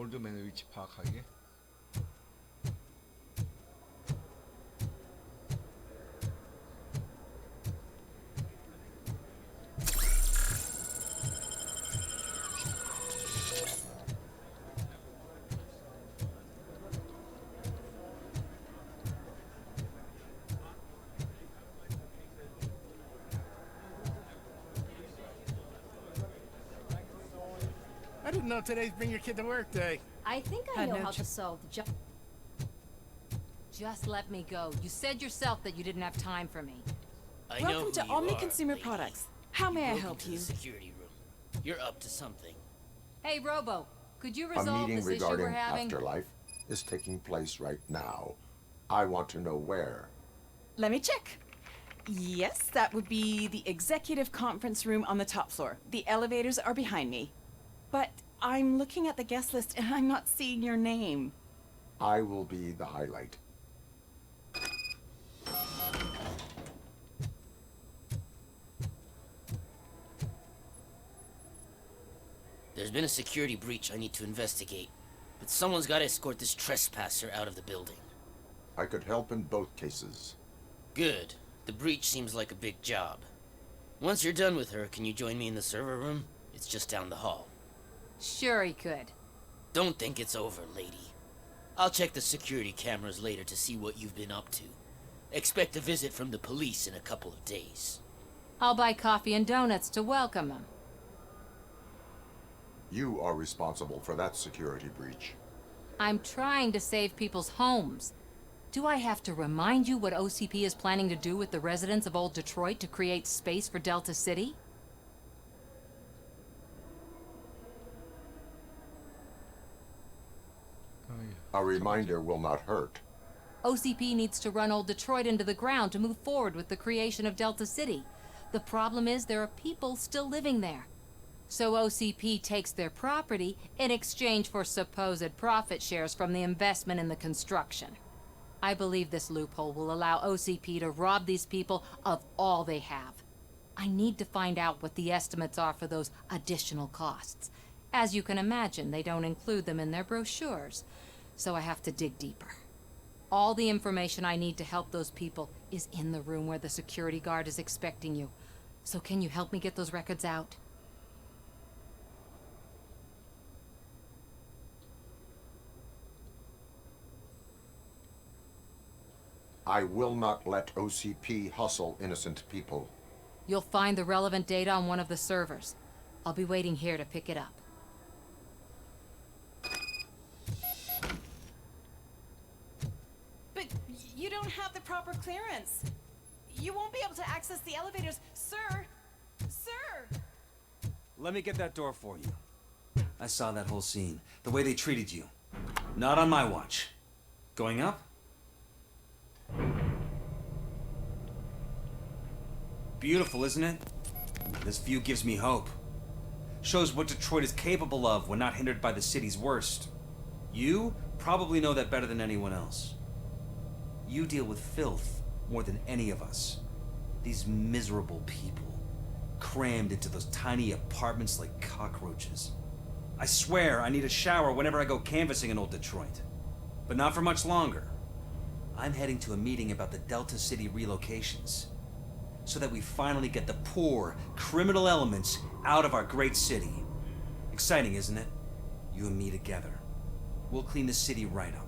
올드맨의 위치 파악하기. I didn't know today's Bring Your Kid to Work Day. I think I know how to solve the job. Just let me go. You said yourself that you didn't have time for me. I know Welcome to who you Omni are, Consumer lady. Products. How may I broke help into you? the security room. You're up to something. Hey, Robo, could you A resolve meeting this issue regarding we're having? afterlife is taking place right now. I want to know where. Let me check. Yes, that would be the executive conference room on the top floor. The elevators are behind me. But I'm looking at the guest list and I'm not seeing your name. I will be the highlight. There's been a security breach I need to investigate, but someone's got to escort this trespasser out of the building. I could help in both cases. Good. The breach seems like a big job. Once you're done with her, can you join me in the server room? It's just down the hall. Sure he could. Don't think it's over, lady. I'll check the security cameras later to see what you've been up to. Expect a visit from the police in a couple of days. I'll buy coffee and donuts to welcome him. You are responsible for that security breach. I'm trying to save people's homes. Do I have to remind you what OCP is planning to do with the residents of Old Detroit to create space for Delta City? A reminder will not hurt. OCP needs to run Old Detroit into the ground to move forward with the creation of Delta City. The problem is there are people still living there. So OCP takes their property in exchange for supposed profit shares from the investment in the construction. I believe this loophole will allow OCP to rob these people of all they have. I need to find out what the estimates are for those additional costs. As you can imagine, they don't include them in their brochures, so I have to dig deeper. All the information I need to help those people is in the room where the security guard is expecting you. So can you help me get those records out? I will not let OCP hustle innocent people. You'll find the relevant data on one of the servers. I'll be waiting here to pick it up. But you don't have the proper clearance. You won't be able to access the elevators, sir. Sir! Let me get that door for you. I saw that whole scene. The way they treated you. Not on my watch. Going up? Beautiful, isn't it? This view gives me hope. Shows what Detroit is capable of when not hindered by the city's worst. You probably know that better than anyone else. You deal with filth more than any of us. These miserable people, crammed into those tiny apartments like cockroaches. I swear I need a shower whenever I go canvassing in Old Detroit. But not for much longer. I'm heading to a meeting about the Delta City relocations, so that we finally get the poor, criminal elements out of our great city. Exciting, isn't it? You and me together. We'll clean the city right up.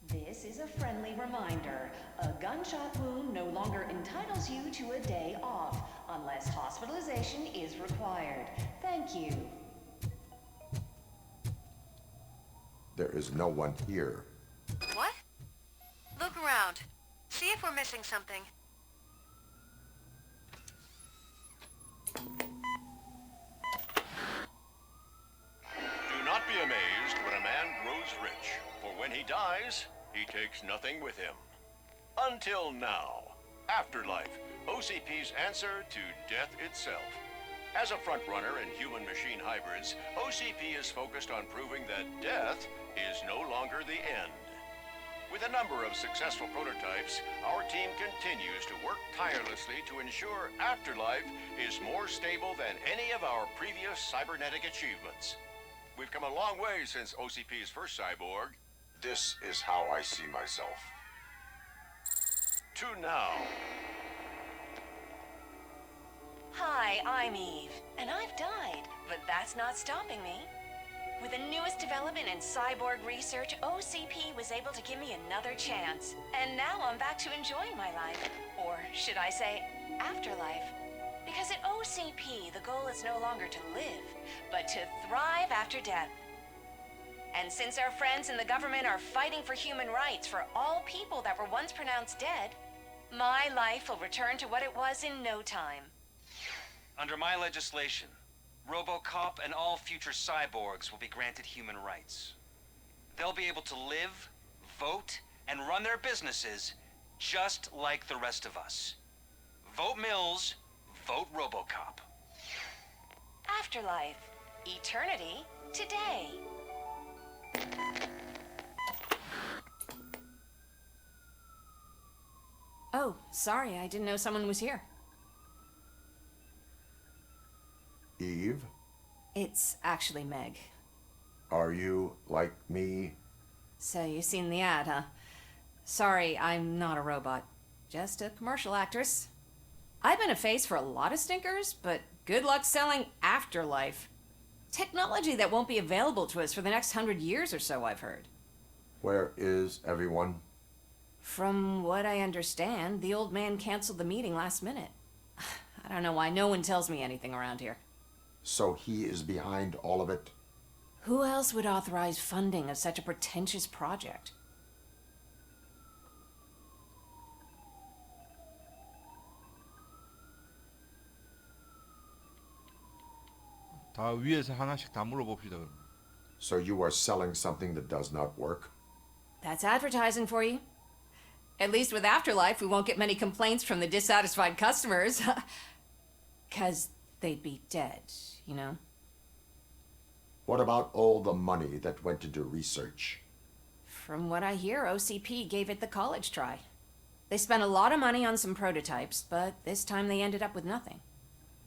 This is a friendly reminder. A gunshot wound no longer entitles you to a day off, unless hospitalization is required. Thank you. There is no one here. What? Look around. See if we're missing something. Do not be amazed when a man grows rich, for when he dies, he takes nothing with him. Until now. Afterlife, OCP's answer to death itself. As a frontrunner in human-machine hybrids, OCP is focused on proving that death is no longer the end. With a number of successful prototypes, our team continues to work tirelessly to ensure Afterlife is more stable than any of our previous cybernetic achievements. We've come a long way since OCP's first cyborg. This is how I see myself. To now. Hi, I'm Eve, and I've died, but that's not stopping me. With the newest development in cyborg research, OCP was able to give me another chance. And now I'm back to enjoying my life. Or should I say, afterlife. Because at OCP, the goal is no longer to live, but to thrive after death. And since our friends in the government are fighting for human rights for all people that were once pronounced dead, my life will return to what it was in no time. Under my legislation, RoboCop and all future cyborgs will be granted human rights. They'll be able to live, vote, and run their businesses just like the rest of us. Vote Mills, vote RoboCop. Afterlife. Eternity. Today. Oh, sorry, I didn't know someone was here. Eve, It's actually Meg. are you like me? So you've seen the ad, huh? Sorry, I'm not a robot. Just a commercial actress. I've been a face for a lot of stinkers, but good luck selling Afterlife. Technology that won't be available to us for the next 100 years or so, I've heard. Where is everyone? From what I understand, the old man canceled the meeting last minute. I don't know why no one tells me anything around here. So he is behind all of it? Who else would authorize funding of such a pretentious project? 다 위에서 하나씩 다 물어봅시다. 그럼. So you are selling something that does not work? That's advertising for you. At least with Afterlife, we won't get many complaints from the dissatisfied customers. 'Cause they'd be dead, you know? What about all the money that went into research? From what I hear, OCP gave it the college try. They spent a lot of money on some prototypes, but this time they ended up with nothing.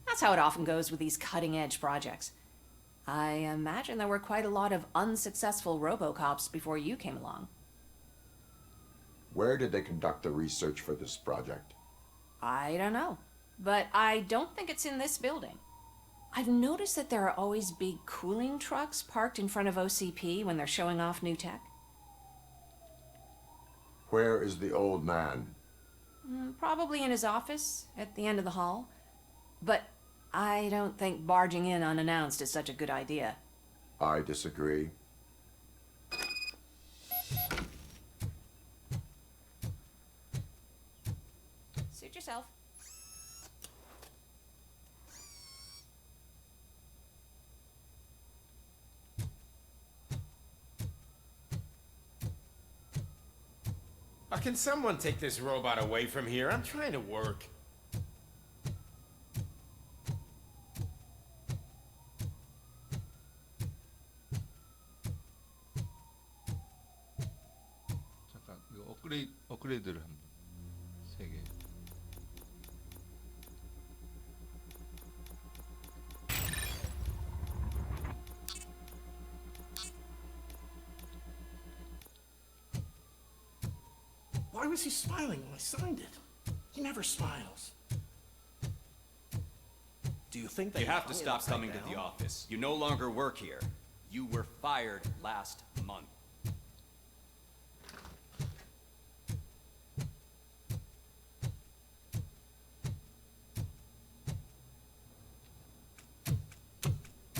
That's how it often goes with these cutting-edge projects. I imagine there were quite a lot of unsuccessful RoboCops before you came along. Where did they conduct the research for this project? I don't know, but I don't think it's in this building. I've noticed that there are always big cooling trucks parked in front of OCP when they're showing off new tech. Where is the old man? Probably in his office at the end of the hall. But I don't think barging in unannounced is such a good idea. I disagree. Suit yourself. Can someone take this robot away from here? I'm trying to work. 잠깐 이거 업그레이드를 한번 3개. Why was he smiling when I signed it? He never smiles. Do you think You have to stop coming to the office. You no longer work here. You were fired last month.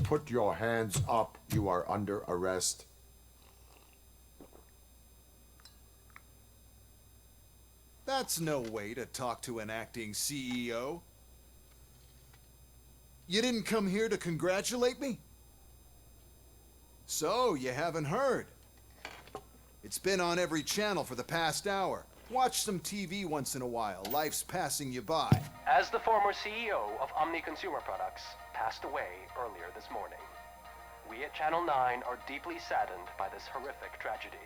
Put your hands up. You are under arrest. That's no way to talk to an acting CEO. You didn't come here to congratulate me? So, you haven't heard. It's been on every channel for the past hour. Watch some TV once in a while. Life's passing you by. As the former CEO of Omni Consumer Products passed away earlier this morning, we at Channel 9 are deeply saddened by this horrific tragedy.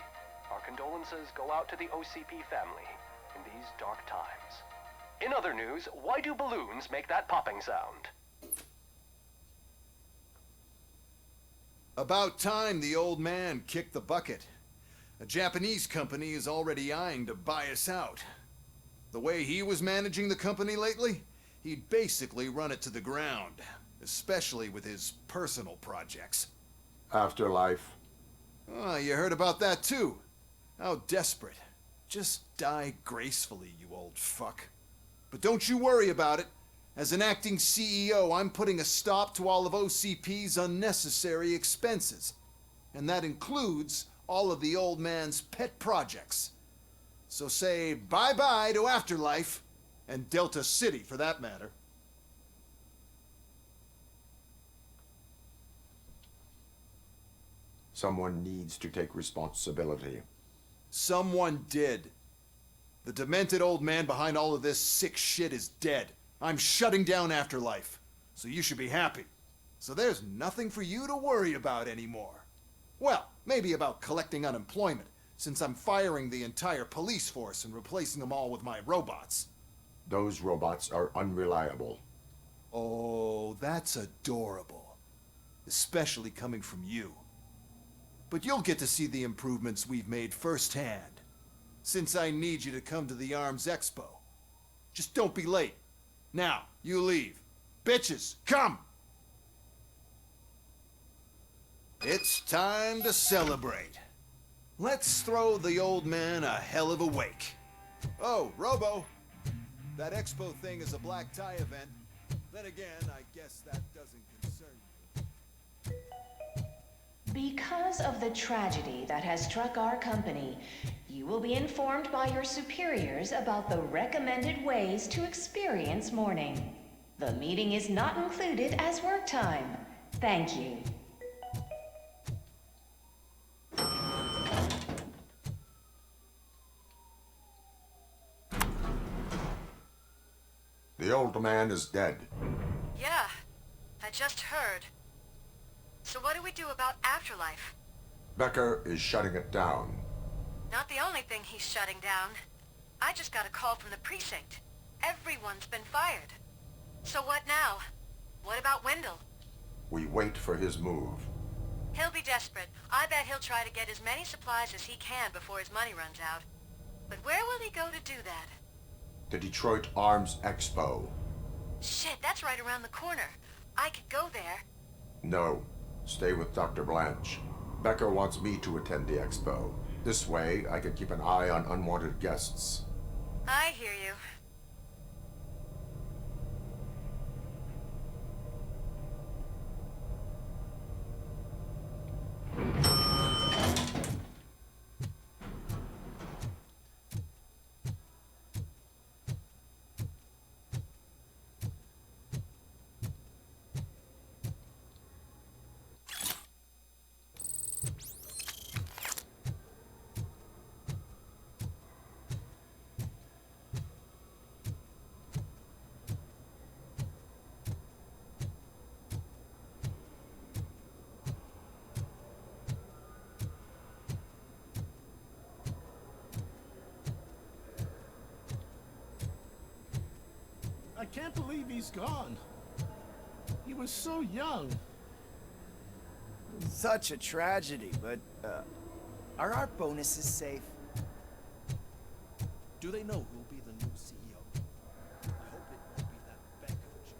Our condolences go out to the OCP family in these dark times. In other news, why do balloons make that popping sound? About time the old man kicked the bucket. A Japanese company is already eyeing to buy us out. The way he was managing the company lately, he'd basically run it to the ground, especially with his personal projects. Afterlife. Oh, you heard about that too. How desperate. Just die gracefully, you old fuck. But don't you worry about it. As an acting CEO, I'm putting a stop to all of OCP's unnecessary expenses. And that includes all of the old man's pet projects. So say bye-bye to Afterlife, and Delta City for that matter. Someone needs to take responsibility. Someone did. The demented old man behind all of this sick shit is dead. I'm shutting down Afterlife, so you should be happy. So there's nothing for you to worry about anymore. Well, maybe about collecting unemployment, since I'm firing the entire police force and replacing them all with my robots. Those robots are unreliable. Oh, that's adorable. Especially coming from you. But you'll get to see the improvements we've made firsthand, since I need you to come to the Arms Expo. Just don't be late. Now, you leave. Bitches, come! It's time to celebrate. Let's throw the old man a hell of a wake. Oh, Robo, that expo thing is a black tie event. Then again, I guess that doesn't concern you. Because of the tragedy that has struck our company, you will be informed by your superiors about the recommended ways to experience mourning. The meeting is not included as work time. Thank you. The old man is dead. Yeah, I just heard. So what do we do about Afterlife? Becker is shutting it down. Not the only thing he's shutting down. I just got a call from the precinct. Everyone's been fired. So what now? What about Wendell? We wait for his move. He'll be desperate. I bet he'll try to get as many supplies as he can before his money runs out. But where will he go to do that? The Detroit Arms Expo. Shit, that's right around the corner. I could go there. No. Stay with Dr. Blanche. Becker wants me to attend the expo. This way, I can keep an eye on unwanted guests. I hear you. I can't believe he's gone. He was so young. Such a tragedy, but, are our bonuses safe? Do they know who'll be the new CEO? I hope it won't be that Becker chick.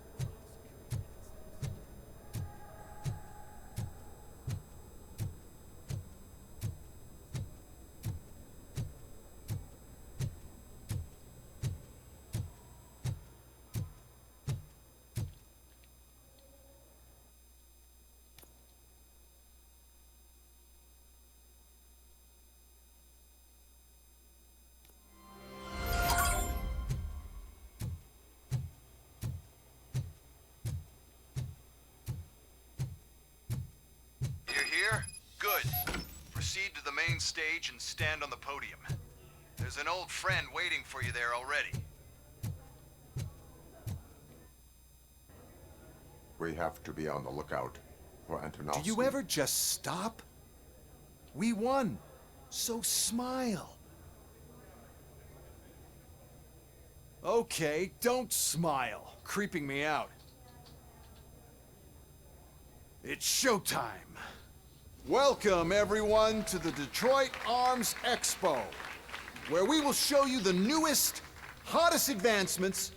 You're here? Good. Proceed to the main stage and stand on the podium. There's There's an old friend waiting for you there already. We have to be on the lookout for Antonovsky. Do you ever just stop? We won, so smile. Okay, don't smile. Creeping me out. It's showtime. Welcome, everyone, to the Detroit Arms Expo, where we will show you the newest, hottest advancements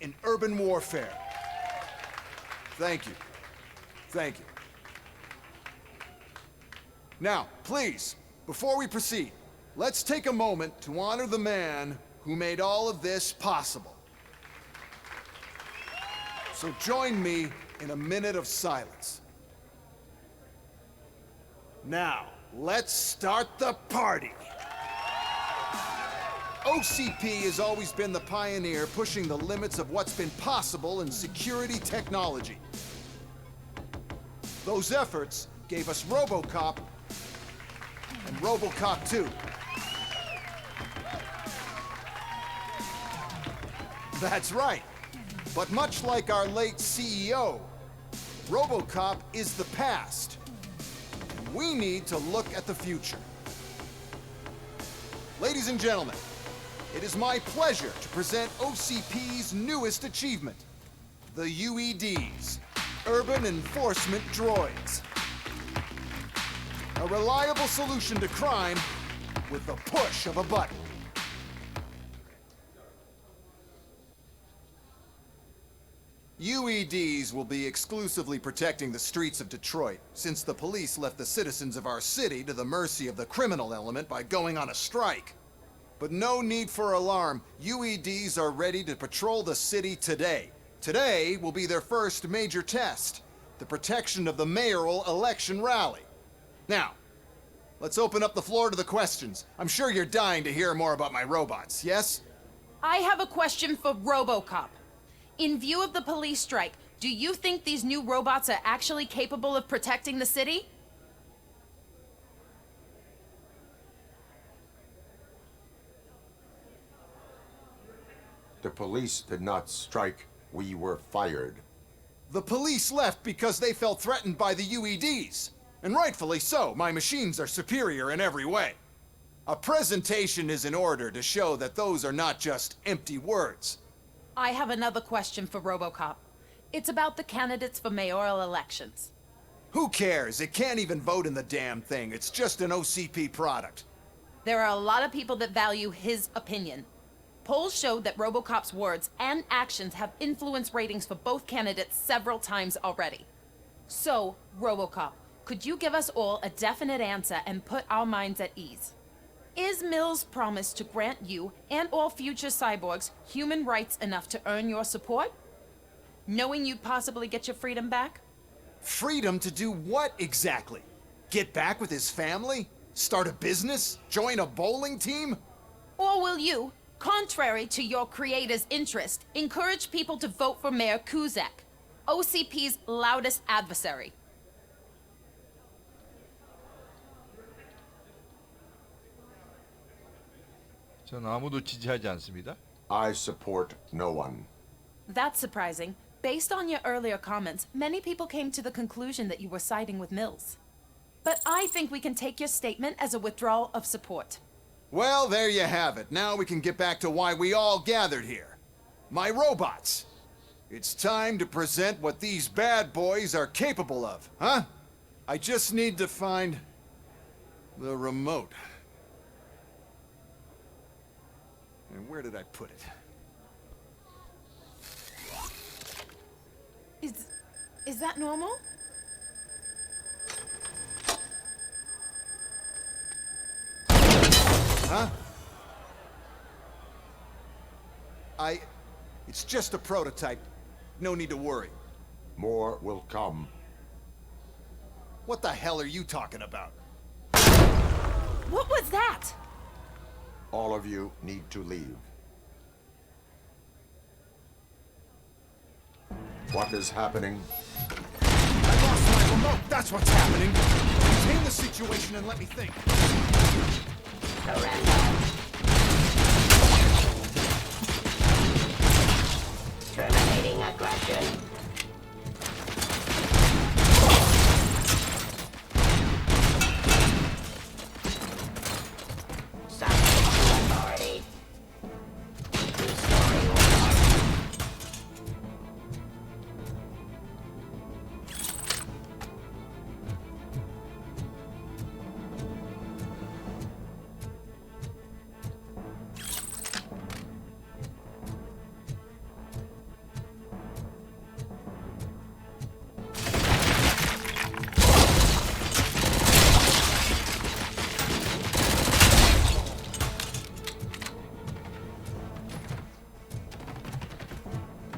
in urban warfare. Thank you. Thank you. Now, please, before we proceed, let's take a moment to honor the man who made all of this possible. So join me in a minute of silence. Now, let's start the party. OCP has always been the pioneer pushing the limits of what's been possible in security technology. Those efforts gave us RoboCop and RoboCop 2. That's right. But much like our late CEO, RoboCop is the past. We need to look at the future. Ladies and gentlemen, it is my pleasure to present OCP's newest achievement, the UEDs, Urban Enforcement Droids. A reliable solution to crime with the push of a button. UEDs will be exclusively protecting the streets of Detroit, since the police left the citizens of our city to the mercy of the criminal element by going on a strike. But no need for alarm. UEDs are ready to patrol the city today. Today will be their first major test, the protection of the mayoral election rally. Now, let's open up the floor to the questions. I'm sure you're dying to hear more about my robots, yes? I have a question for RoboCop. In view of the police strike, do you think these new robots are actually capable of protecting the city? The police did not strike. We were fired. The police left because they felt threatened by the UEDs. And rightfully so. My machines are superior in every way. A presentation is in order to show that those are not just empty words. I have another question for RoboCop. It's about the candidates for mayoral elections. Who cares? It can't even vote in the damn thing. It's just an OCP product. There are a lot of people that value his opinion. Polls showed that RoboCop's words and actions have influenced ratings for both candidates several times already. So, RoboCop, could you give us all a definite answer and put our minds at ease? Is Mills' promise to grant you and all future cyborgs human rights enough to earn your support? Knowing you'd possibly get your freedom back? Freedom to do what exactly? Get back with his family? Start a business? Join a bowling team? Or will you, contrary to your creator's interest, encourage people to vote for Mayor Kuzak, OCP's loudest adversary? 전 아무도 지지하지 않습니다. I support no one. That's surprising. Based on your earlier comments, many people came to the conclusion that you were siding with Mills. But I think we can take your statement as a withdrawal of support. Well, there you have it. Now we can get back to why we all gathered here. My robots. It's time to present what these bad boys are capable of, huh? I just need to find the remote. And where did I put it? Is that normal? Huh? It's just a prototype. No need to worry. More will come. What the hell are you talking about? What was that? All of you need to leave. What is happening? I lost my remote! That's what's happening! Contain the situation and let me think. Terminating aggression. Subject to authority. Restoring order.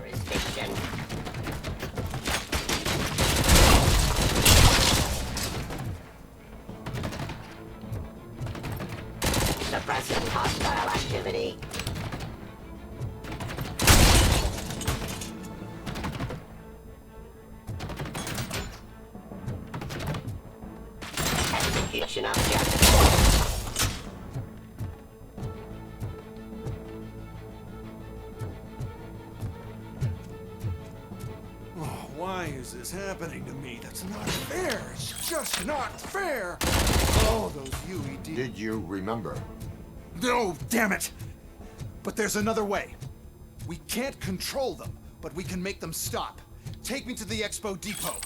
Restriction. Suppressing hostile activity. Execution of justice. Oh, why is this happening to me? That's not fair. It's just not fair. Oh, those UED. Did you remember? No, damn it! But there's another way. We can't control them, but we can make them stop. Take me to the Expo Depot.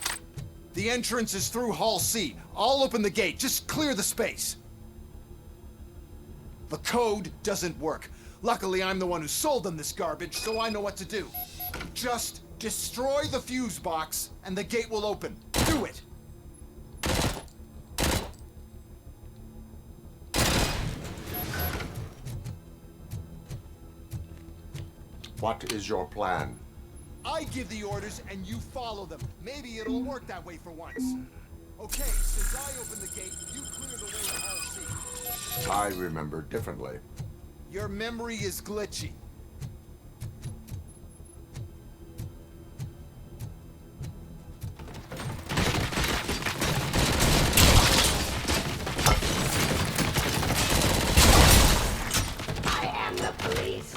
The entrance is through Hall C. I'll open the gate. Just clear the space. The code doesn't work. Luckily, I'm the one who sold them this garbage, so I know what to do. Just destroy the fuse box, and the gate will open. Do it! What is your plan? I give the orders and you follow them. Maybe it'll work that way for once. Okay, since I open the gate, you clear the way to Hall C. I remember differently. Your memory is glitchy. I am the police.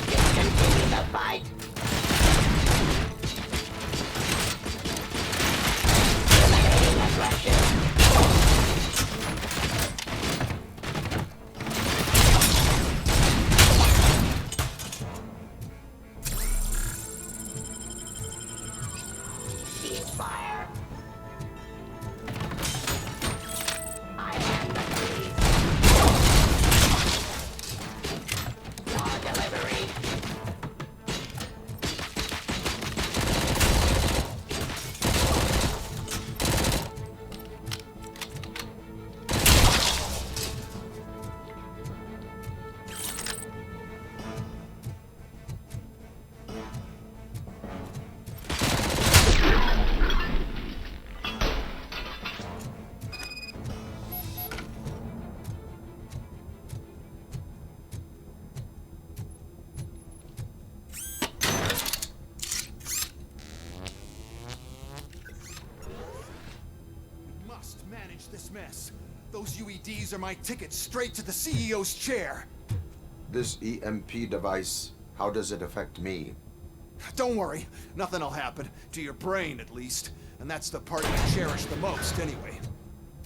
Discontinue the fight. Eliminating aggression. Ceasefire. I am the police. Law delivery. Must manage this mess. Those UEDs are my ticket straight to the CEO's chair. This EMP device, how does it affect me? Don't worry, nothing'll happen. To your brain, at least. And that's the part you cherish the most, anyway.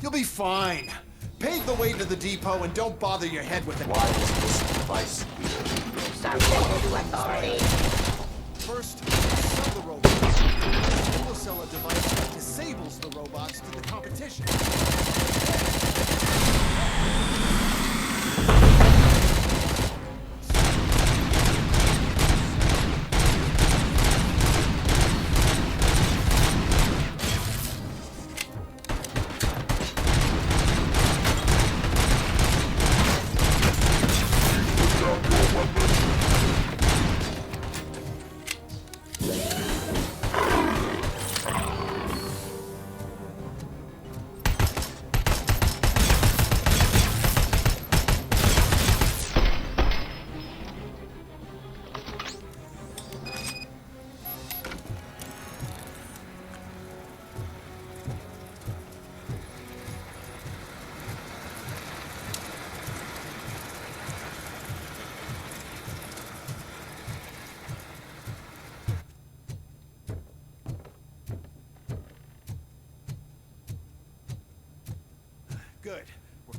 You'll be fine. Pave the way to the depot and don't bother your head with it. Why is this device here? Subject to authority. First, sell the robots. Then we'll sell a device that disables the robots to the competition.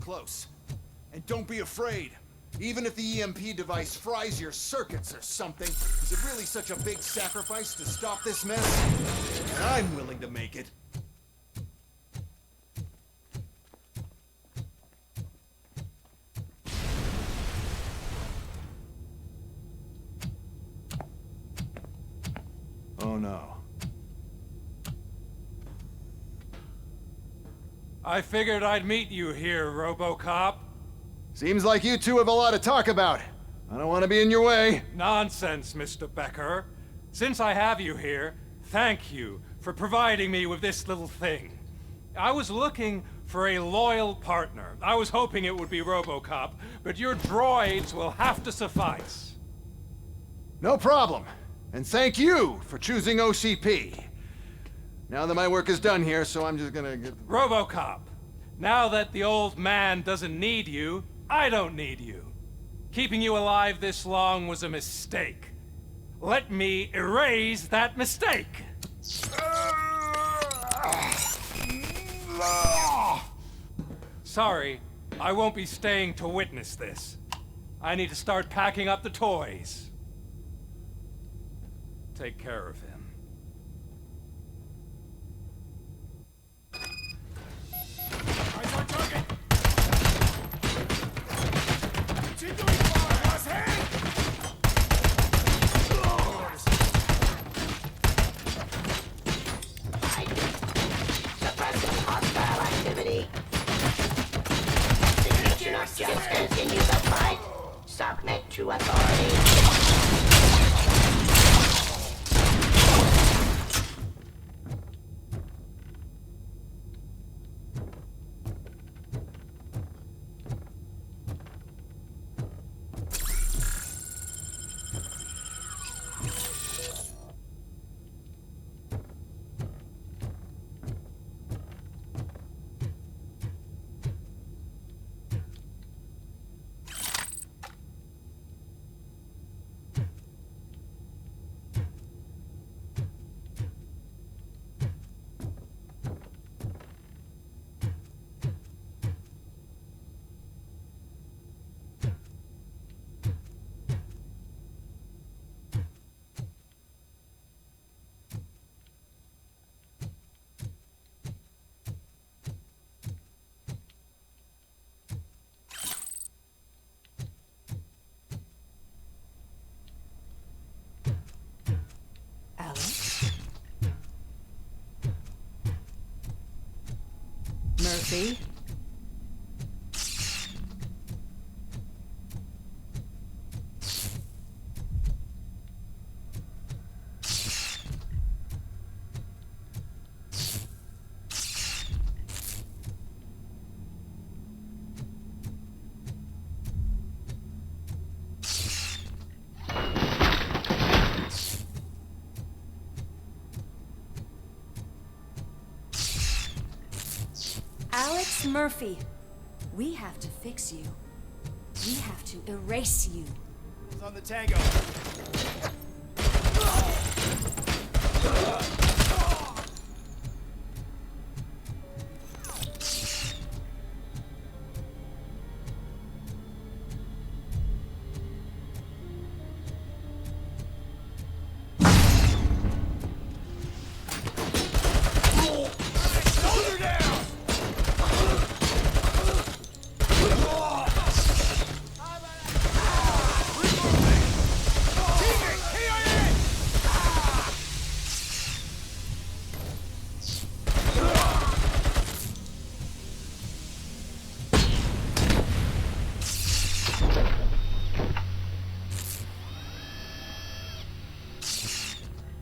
close. And don't be afraid. Even if the EMP device fries your circuits or something, is it really such a big sacrifice to stop this mess? And I'm willing to make it. Oh no. I figured I'd meet you here, RoboCop. Seems like you two have a lot to talk about. I don't want to be in your way. Nonsense, Mr. Becker. Since I have you here, thank you for providing me with this little thing. I was looking for a loyal partner. I was hoping it would be RoboCop, but your droids will have to suffice. No problem. And thank you for choosing OCP. Now that my work is done here, so I'm just gonna get... RoboCop, now that the old man doesn't need you, I don't need you. Keeping you alive this long was a mistake. Let me erase that mistake. Sorry, I won't be staying to witness this. I need to start packing up the toys. Take care of him. Eyes on target! Continuing fire! Boss, hand! Suppressing hostile activity. If you do not just continue the fight, submit to authority. Murphy? Alex Murphy, we have to fix you. We have to erase you. Who's on the tango?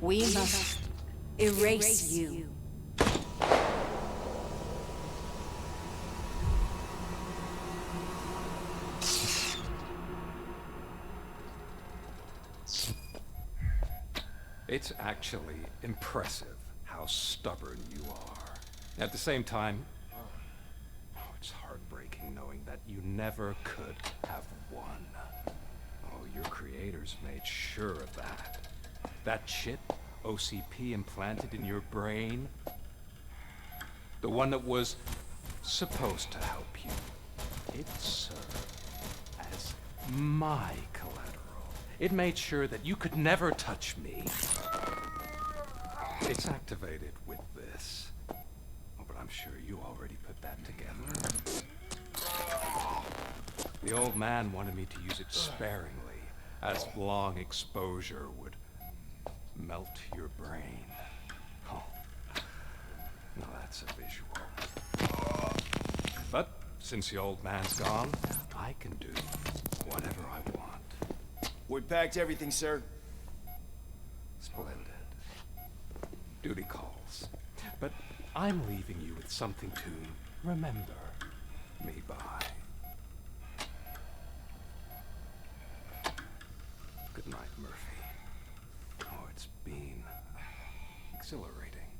We must erase you. It's actually impressive how stubborn you are. At the same time, it's heartbreaking knowing that you never could have won. Oh, your creators made sure of that. That chip OCP implanted in your brain, the one that was supposed to help you, It served as my collateral. It made sure that you could never touch me. It's activated with this. Oh, but I'm sure you already put that together. The old man wanted me to use it sparingly, as long exposure would melt your brain. Oh, now that's a visual. But since the old man's gone, I can do whatever I want. We packed everything, sir. Splendid. Duty calls. But I'm leaving you with something to remember me by. Good night, Murphy. Oh, it's been exhilarating.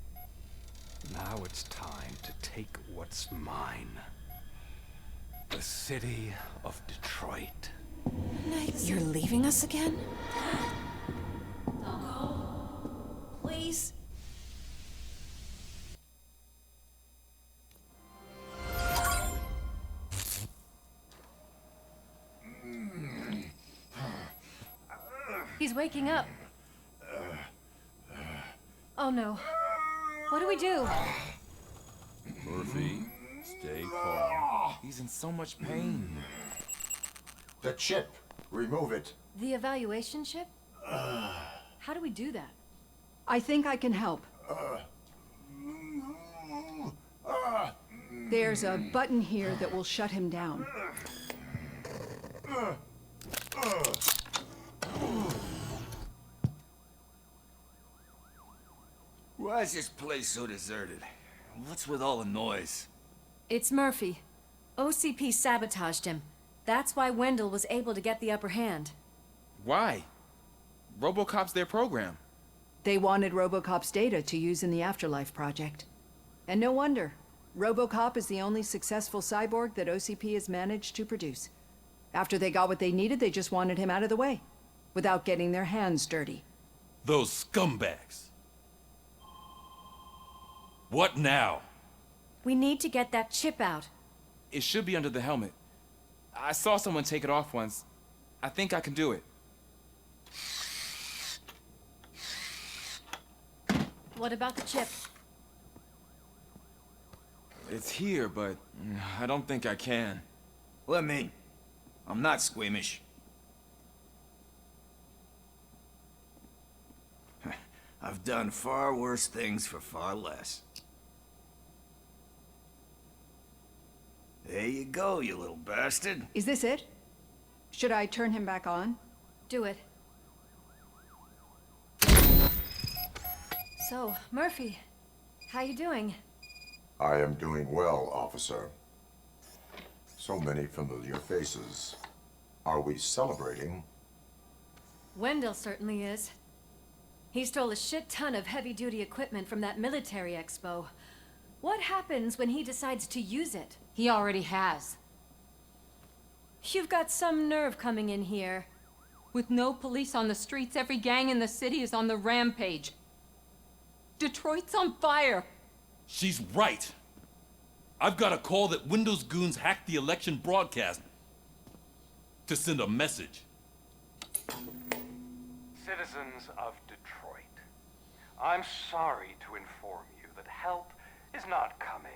Now it's time to take what's mine. The city of Detroit. You're leaving us again? Don't go. Please. He's waking up. Oh no. What do we do? Murphy, stay calm. He's in so much pain. The chip. Remove it. The evaluation chip? How do we do that? I think I can help. There's a button here that will shut him down. Why is this place so deserted? What's with all the noise? It's Murphy. OCP sabotaged him. That's why Wendell was able to get the upper hand. Why? RoboCop's their program. They wanted RoboCop's data to use in the Afterlife project. And no wonder. RoboCop is the only successful cyborg that OCP has managed to produce. After they got what they needed, they just wanted him out of the way, without getting their hands dirty. Those scumbags. What now? We need to get that chip out. It should be under the helmet. I saw someone take it off once. I think I can do it. What about the chip? It's here, but I don't think I can. Let me. I'm not squeamish. I've done far worse things for far less. There you go, you little bastard. Is this it? Should I turn him back on? Do it. So, Murphy, how you doing? I am doing well, officer. So many familiar faces. Are we celebrating? Wendell certainly is. He stole a shit ton of heavy-duty equipment from that military expo. What happens when he decides to use it? He already has. You've got some nerve coming in here. With no police on the streets, every gang in the city is on the rampage. Detroit's on fire. She's right. I've got a call that Windows goons hacked the election broadcast to send a message. Citizens of Detroit, I'm sorry to inform you that help is not coming.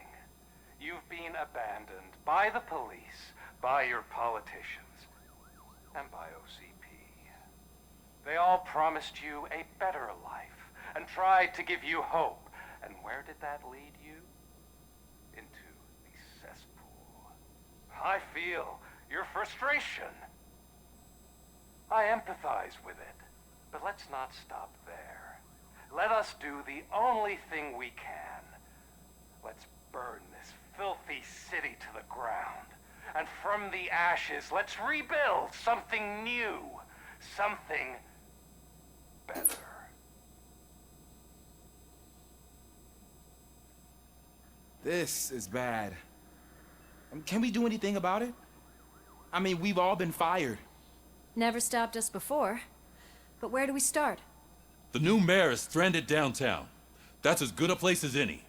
You've been abandoned by the police, by your politicians, and by OCP. They all promised you a better life and tried to give you hope. And where did that lead you? Into the cesspool. I feel your frustration. I empathize with it. But let's not stop there. Let us do the only thing we can. Let's burn this filthy city to the ground. And from the ashes, let's rebuild something new. Something better. This is bad. Can we do anything about it? I mean, we've all been fired. Never stopped us before. But where do we start? The new mayor is stranded downtown. That's as good a place as any.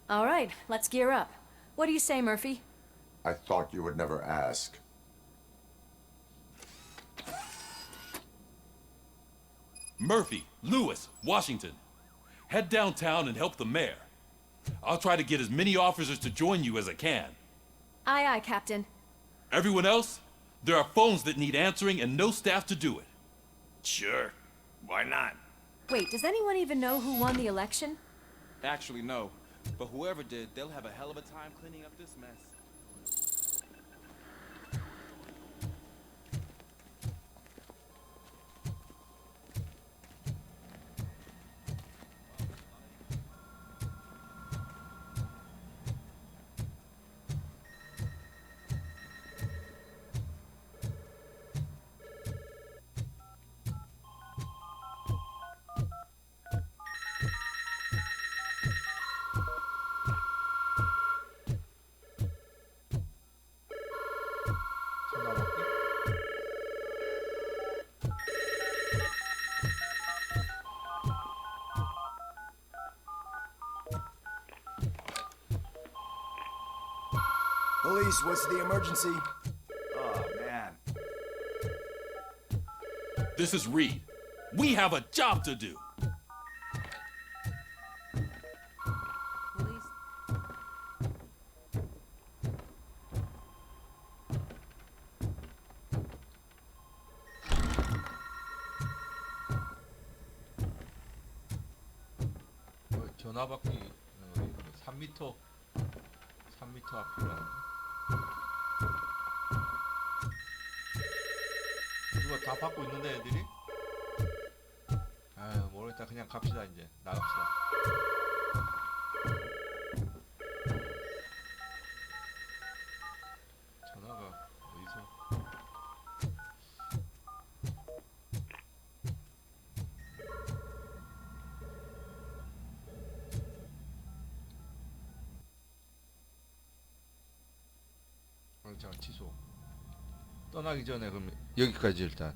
All right, let's gear up. What do you say, Murphy? I thought you would never ask. Murphy, Lewis, Washington. Head downtown and help the mayor. I'll try to get as many officers to join you as I can. Aye, aye, Captain. Everyone else? There are phones that need answering and no staff to do it. Sure. Why not? Wait, does anyone even know who won the election? Actually, no. But whoever did, they'll have a hell of a time cleaning up this mess. 전화 받기? Police, what's the emergency? Oh, man. This is Reed. We have a job to do. Police. 전화 받기 3m 3m 앞이라는 누가 다 받고 있는데 애들이? 아유 모르겠다. 그냥 갑시다. 이제 나갑시다. 전화가 어디서? 잠깐 취소. 떠나기 전에 그럼 여기까지 일단